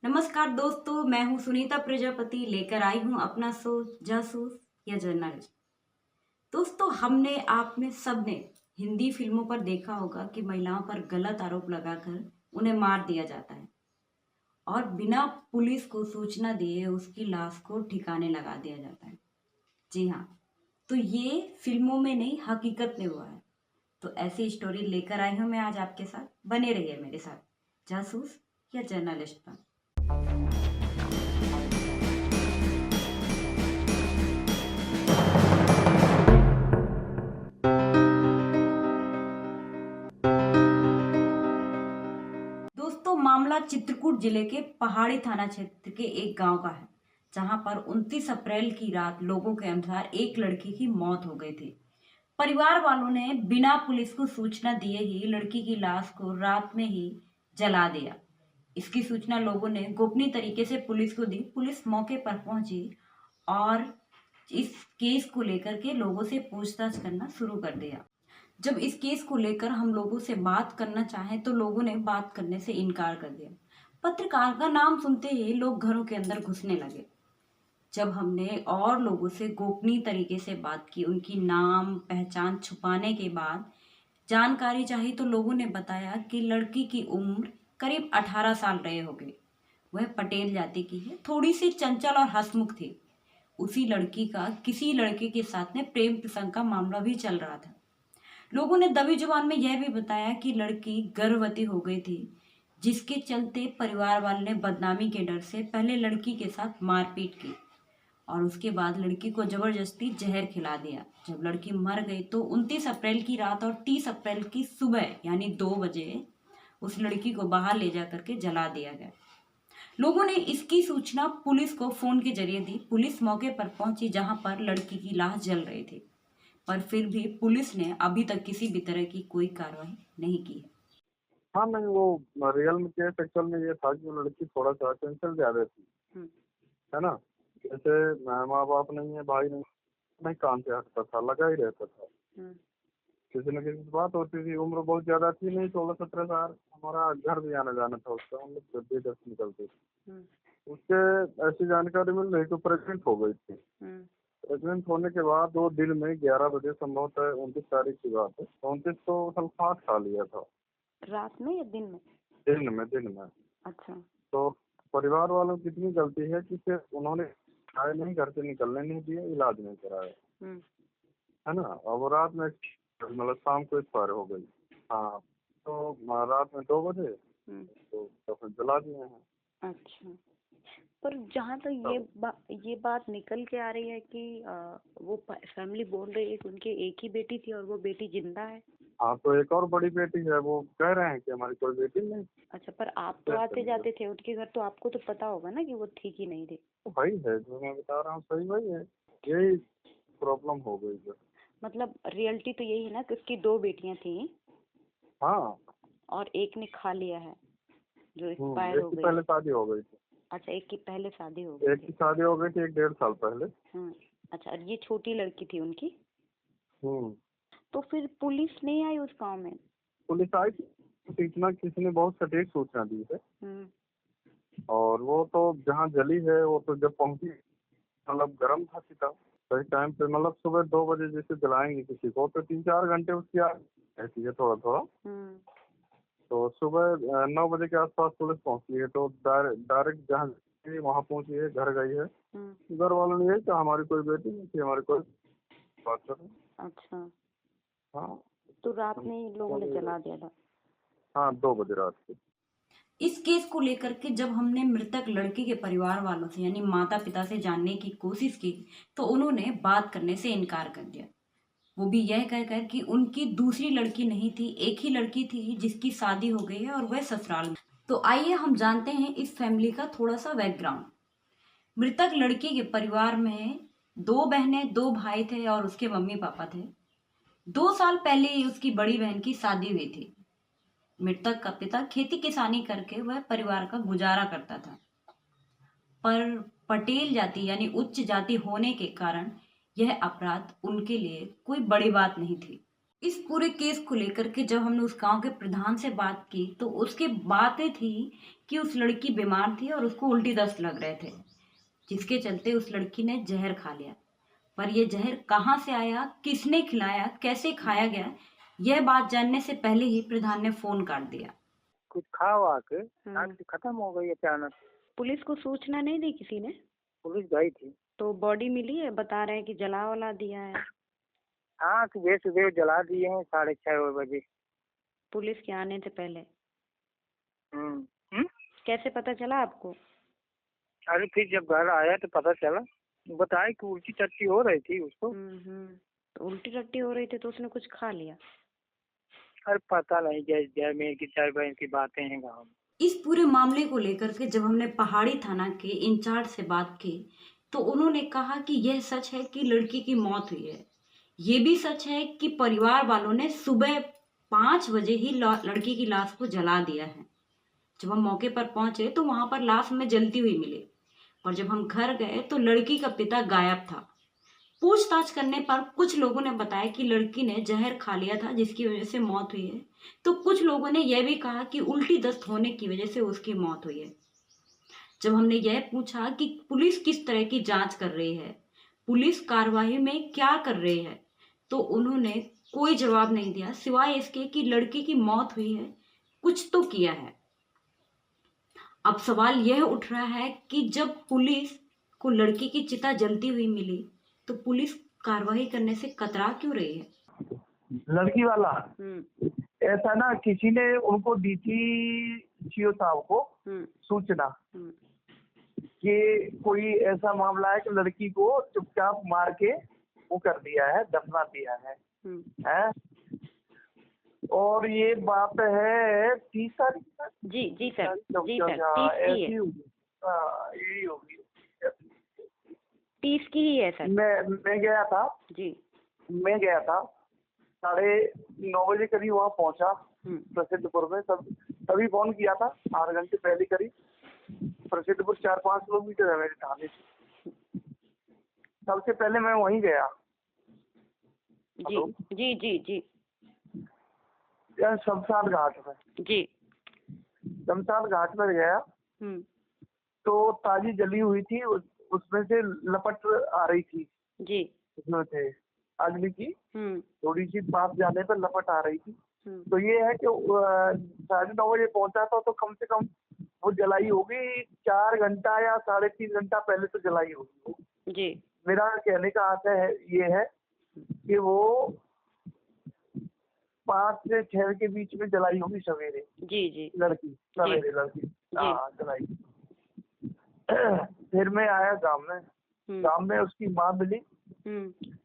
नमस्कार दोस्तों, मैं हूं सुनीता प्रजापति लेकर आई हूं अपना शो जासूस या जर्नलिस्ट। दोस्तों, हमने आप में सबने हिंदी फिल्मों पर देखा होगा कि महिलाओं पर गलत आरोप लगाकर उन्हें मार दिया जाता है और बिना पुलिस को सूचना दिए उसकी लाश को ठिकाने लगा दिया जाता है। जी हाँ, तो ये फिल्मों में नहीं हकीकत में हुआ है। तो ऐसी स्टोरी लेकर आई हूं मैं आज आपके साथ। बने रहिए मेरे साथ जासूस या जर्नलिस्ट पर। दोस्तों, मामला चित्रकूट जिले के पहाड़ी थाना क्षेत्र के एक गांव का है, जहां पर 29 अप्रैल की रात लोगों के अनुसार एक लड़की की मौत हो गई थी। परिवार वालों ने बिना पुलिस को सूचना दिए ही लड़की की लाश को रात में ही जला दिया। इसकी सूचना लोगों ने गोपनीय तरीके से पुलिस को दी। पुलिस मौके पर पहुंची और इस केस को लेकर के लोगों से पूछताछ करना शुरू कर दिया। जब इस केस को लेकर हम लोगों से बात करना चाहें तो लोगों ने बात करने से इनकार कर दिया। पत्रकार का नाम सुनते ही लोग घरों के अंदर घुसने लगे। जब हमने और लोगों से गोपनीय तरीके से बात की, उनकी नाम पहचान छुपाने के बाद जानकारी चाही, तो लोगों ने बताया कि लड़की की उम्र करीब 18 साल रहे होंगे। वह पटेल जाति की है, थोड़ी सी चंचल और हंसमुख थी। उसी लड़की का किसी लड़के के साथ में प्रेम प्रसंग का मामला भी चल रहा था। लोगों ने दबी जुबान में यह भी बताया कि लड़की गर्भवती हो गई थी, जिसके चलते परिवार वालों ने बदनामी के डर से पहले लड़की के साथ मारपीट की और उसके बाद लड़की को जबरदस्ती जहर खिला दिया। जब लड़की मर गई तो 29 अप्रैल की रात और 30 अप्रैल की सुबह यानी 2 बजे उस लड़की को बाहर ले जा करके जला दिया गया। लोगों ने इसकी सूचना पुलिस को फोन के जरिए दी। पुलिस मौके पर पहुंची, जहां पर लड़की की लाश जल रही थी, पर फिर भी पुलिस ने अभी तक किसी भी तरह की कोई कार्रवाई नहीं की है। हाँ, नहीं वो रियल में केस एक्चुअल में ये था कि वो लड़की थोड़ा-सा चंचल ज़्यादा थी, हम्म, है ना? जैसे माँ-बाप नहीं है, भाई नहीं काम से हटता था, लगा ही रहता था। हम्म, किसी न किसी से बात होती थी, उम्र बहुत ज़्यादा थी नहीं, 16-17 साल। हमारा घर भी आना-जाना था उसका, हम लोग जब भी इधर से निकलते थे। हम्म, उससे ऐसी जानकारी मिल रही कि प्रेग्नेंट हो गई थी। हम्म। प्रेग्नेंट होने के बाद वो दिन में 11 बजे संभवतः 29 तारीख की बात है, 29 तो सल्फास खा लिया था। रात में या दिन में? दिन में। अच्छा। तो परिवार वालों की इतनी गलती है कि फिर उन्होंने चाहे नहीं घर से निकलने नहीं दिया, इलाज नहीं कराया, हम्म, है ना? और वो रात में मतलब शाम को एक्सपायर हो गई। हाँ, तो रात में 2 बजे हम्म। तो फिर जला दिए हैं। अच्छा, पर जहाँ तक तब ये बात निकल के आ रही है कि वो फैमिली बोल रही है कि उनके एक ही बेटी थी और वो बेटी जिंदा है। हाँ, तो एक और बड़ी बेटी है, वो कह रहे हैं कि हमारी कोई बेटी नहीं। अच्छा, पर आप तो आते जाते थे उनके घर, तो आपको तो पता होगा ना कि वो थी कि नहीं थी। तो वही है जो मैं बता रहा हूँ, सही वही है। यही प्रॉब्लम हो गई है। मतलब रियलिटी तो यही है ना कि उसकी 2 बेटियां थी हाँ। और एक ने खा लिया है जो एक्सपायर एक हो की गई पहले है। शादी हो गई थी। अच्छा, एक की पहले शादी हो गई एक की थी। शादी हो गई थी 1-1.5 साल पहले। अच्छा, और ये छोटी लड़की थी उनकी। हम्म तो फिर पुलिस नहीं आई उस गांव में? पुलिस आई थी, तो इतना किसी ने बहुत सटीक सूचना दी है। हम्म, और वो तो जहाँ जली है वो तो जब पहुंची, मतलब गर्म था सीता, सही टाइम पे, मतलब सुबह 2 बजे जैसे जलाएंगे किसी को तो 3-4 घंटे उसकी आग रहती है थोड़ा थोड़ा। हम्म। तो सुबह 9 बजे के आसपास पुलिस पहुंची है, तो डायरेक्ट जहाँ वहाँ पहुंची है, घर गई है। घर वालों ने यही कहा हमारी कोई बेटी नहीं थी, हमारी कोई बात कर रहे हैं। अच्छा, हाँ, तो रात में इन लोगों ने जला दिया था। हाँ, 2 बजे रात को। इस केस को लेकर के जब हमने मृतक लड़की के परिवार वालों से यानी माता पिता से जानने की कोशिश की, तो उन्होंने बात करने से इनकार कर दिया। वो भी यह कहकर कि उनकी दूसरी लड़की नहीं थी, एक ही लड़की थी जिसकी शादी हो गई है और वह ससुराल में। तो आइए हम जानते हैं इस फैमिली का थोड़ा सा बैकग्राउंड। मृतक लड़की के परिवार में 2 बहनें 2 भाई थे और उसके मम्मी पापा थे। 2 साल पहले ही उसकी बड़ी बहन की शादी हुई थी। मृतक का पिता खेती किसानी करके वह परिवार का गुजारा करता था, पर पटेल जाति यानी उच्च जाति होने के कारण यह अपराध उनके लिए कोई बड़ी बात नहीं थी। इस पूरे केस को लेकर के जब हमने उस गांव के प्रधान से बात की, तो उसकी बातें थी कि उस लड़की बीमार थी और उसको उल्टी दस्त लग रहे थे, जिसके चलते उस लड़की ने जहर खा लिया। पर यह जहर कहाँ से आया, किसने खिलाया, कैसे खाया गया, यह बात जानने से पहले ही प्रधान ने फोन काट दिया। कुछ खा वा के आग से खत्म हो गई अचानक। पुलिस को सूचना नहीं दी किसी ने? पुलिस गई थी। तो बॉडी मिली है? बता रहे हैं कि जला वला दिया है। हाँ, सुबह सुबह जला दिए हैं 6:30 बजे। पुलिस के आने से पहले। हम्म। कैसे पता चला आपको? अरे फिर जब घर आया तो पता चला, बताए कि उल्टी टट्टी हो रही थी उसको। तो उल्टी टट्टी हो रही थी तो उसने कुछ खा लिया? अरे पता नहीं, जय मेर की चार बहन की बातें हैं गाँव में। इस पूरे मामले को लेकर के जब हमने पहाड़ी थाना के इंचार्ज से बात की तो उन्होंने कहा कि यह सच है कि लड़की की मौत हुई है। ये भी सच है कि परिवार वालों ने सुबह 5 बजे ही लड़की की लाश को जला दिया है। जब हम मौके पर पहुंचे तो वहां पर लाश हमें जलती हुई मिली और जब हम घर गए तो लड़की का पिता गायब था। पूछताछ करने पर कुछ लोगों ने बताया कि लड़की ने जहर खा लिया था जिसकी वजह से मौत हुई है, तो कुछ लोगों ने यह भी कहा कि उल्टी दस्त होने की वजह से उसकी मौत हुई है। जब हमने यह पूछा कि पुलिस किस तरह की जांच कर रही है, पुलिस कार्रवाई में क्या कर रही है, तो उन्होंने कोई जवाब नहीं दिया सिवाय इसके कि लड़की की मौत हुई है, कुछ तो किया है। अब सवाल यह उठ रहा है कि जब पुलिस को लड़की की चिता जलती हुई मिली तो पुलिस कार्रवाई करने से कतरा क्यों रही है? लड़की वाला ऐसा ना, किसी ने उनको दी थी सीओ साहब को सूचना कि कोई ऐसा मामला है कि लड़की को चुपचाप मार के वो कर दिया है, दफना दिया है? और ये बात है 30 तारीख का। जी सर, जी सर, 30 की है। यही होगी, 30 की ही है सर। मैं गया था जी। मैं गया था 9:30 बजे करीब वहाँ पहुँचा प्रसिद्धपुर में। तभी फोन किया था 8 घंटे पहले करीब। प्रसिद्धपुर 4-5 किलोमीटर है मेरे थाने से। सबसे पहले मैं वहीं गया। जी शमशान घाट में। जी। शमशान घाट में गया तो ताजी जली हुई थी, उसमें से लपट आ रही थी जी। उसमें से अग्नि की थोड़ी सी पास जाने पर लपट आ रही थी। तो ये है कि 9:30 बजे पहुंचा था तो कम से कम वो जलाई होगी 4 घंटा या 3.5 घंटा पहले तो जलाई होगी जी। मेरा कहने का आशय है ये है कि वो 5 से 6 के बीच में जलाई होगी सवेरे। जी। लड़की सवेरे लड़की जलाई। फिर मैं आया गांव में उसकी माँ मिली।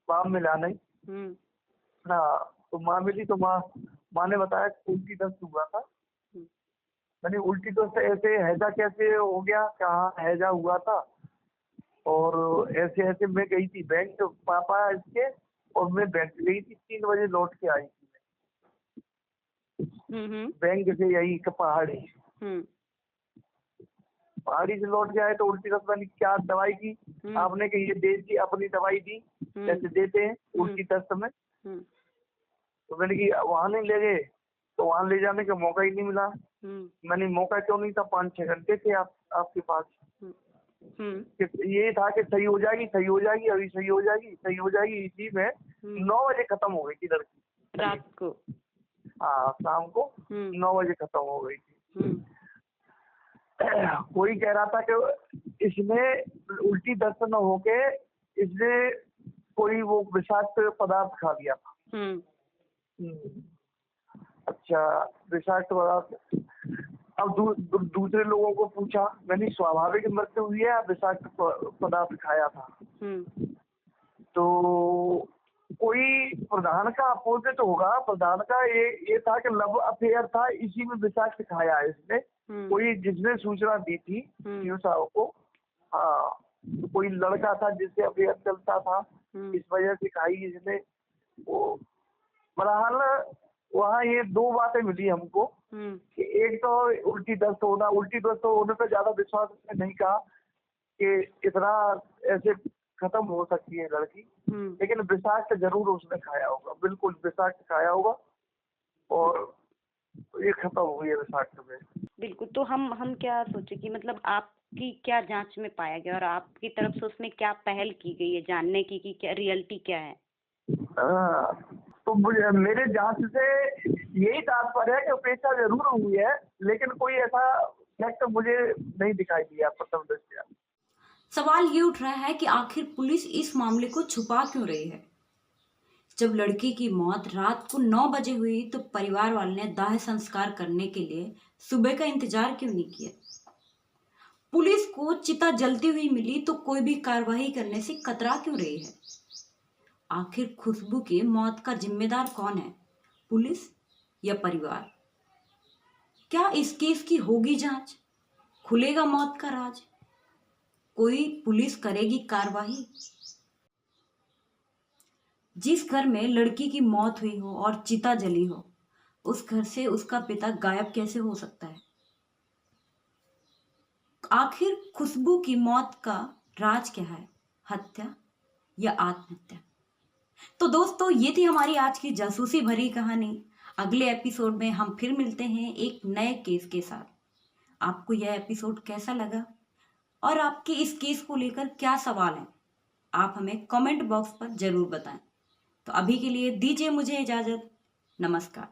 माँ मिला नहीं। हाँ, तो माँ मिली तो माँ ने बताया उल्टी दस्त हुआ था। मैंने उल्टी दस्त ऐसे हैजा कैसे हो गया, कहाँ हैजा हुआ था, और ऐसे मैं गई थी बैंक, पापा इसके और मैं बैंक गई थी। 3 बजे लौट के आई थी मैं बैंक से, यही पहाड़ी से लौट के आए तो उल्टी दस्त। मैंने क्या दवाई की, आपने कही ये दे दी, अपनी दवाई दी जैसे देते हैं उल्टी दस्त में। तो मैंने की वहां नहीं ले गए, तो वहां ले जाने का मौका ही नहीं मिला। मैंने मौका क्यों नहीं था, 5-6 घंटे थे आपके पास। ये था कि सही हो जाएगी अभी सही हो जाएगी इसी में 9 बजे खत्म हो गई थी लड़की रात को। हाँ, शाम को 9 बजे खत्म हो गई थी। कोई कह रहा था कि इसमें उल्टी दस्त न होके इसने कोई वो विषाक्त पदार्थ खा लिया था। अच्छा, विषाक्त पदार्थ। अब दूसरे लोगों को पूछा, मैंने स्वाभाविक मृत्यु हुई है या विषाक्त पदार्थ खाया था। तो कोई प्रधान का अपोजिट होगा, प्रधान का ये था कि लव अफेयर था, इसी में विषाक्त खाया है इसने। कोई जिसने सूचना दी थी सीओ साहब को, हाँ, तो कोई लड़का था जिससे अफेयर चलता था, इस वजह से खाई इसने वो। बहरहाल वहाँ ये 2 बातें मिली हमको कि एक तो उल्टी दस्त होने पर ज्यादा विश्वास नहीं कहा कि इतना ऐसे खत्म हो सकती है लड़की, लेकिन विषाक्त जरूर उसने खाया होगा, बिल्कुल विषाक्त खाया होगा। और तो ये खत्म हो गई है विशाखा में। बिल्कुल। तो हम क्या सोचे कि मतलब आपकी क्या जांच में पाया गया और आपकी तरफ से उसमें क्या पहल की गई है जानने की कि क्या रियलिटी क्या है? तो मुझे मेरे जांच से यही तात्पर्य है कि अपेक्षा जरूर हुई है, लेकिन कोई ऐसा फैक्ट मुझे नहीं दिखाई दिया प्रथम दृष्टया। सवाल ये उठ रहा है कि आखिर पुलिस इस मामले को छुपा क्यों रही है। जब लड़की की मौत रात को 9 बजे हुई तो परिवार वालों ने दाह संस्कार करने के लिए सुबह का इंतजार क्यों नहीं किया। पुलिस को चिता जलती हुई मिली तो कोई भी कार्रवाई करने से कतरा क्यों रही है। आखिर खुशबू की मौत का जिम्मेदार कौन है, पुलिस या परिवार? क्या इस केस की होगी जांच, खुलेगा मौत का राज, कोई पुलिस करेगी कार्रवाई? जिस घर में लड़की की मौत हुई हो और चिता जली हो, उस घर से उसका पिता गायब कैसे हो सकता है। आखिर खुशबू की मौत का राज क्या है, हत्या या आत्महत्या? तो दोस्तों, ये थी हमारी आज की जासूसी भरी कहानी। अगले एपिसोड में हम फिर मिलते हैं एक नए केस के साथ। आपको यह एपिसोड कैसा लगा और आपके इस केस को लेकर क्या सवाल है, आप हमें कमेंट बॉक्स पर जरूर बताएं। तो अभी के लिए दीजिए मुझे इजाजत। नमस्कार।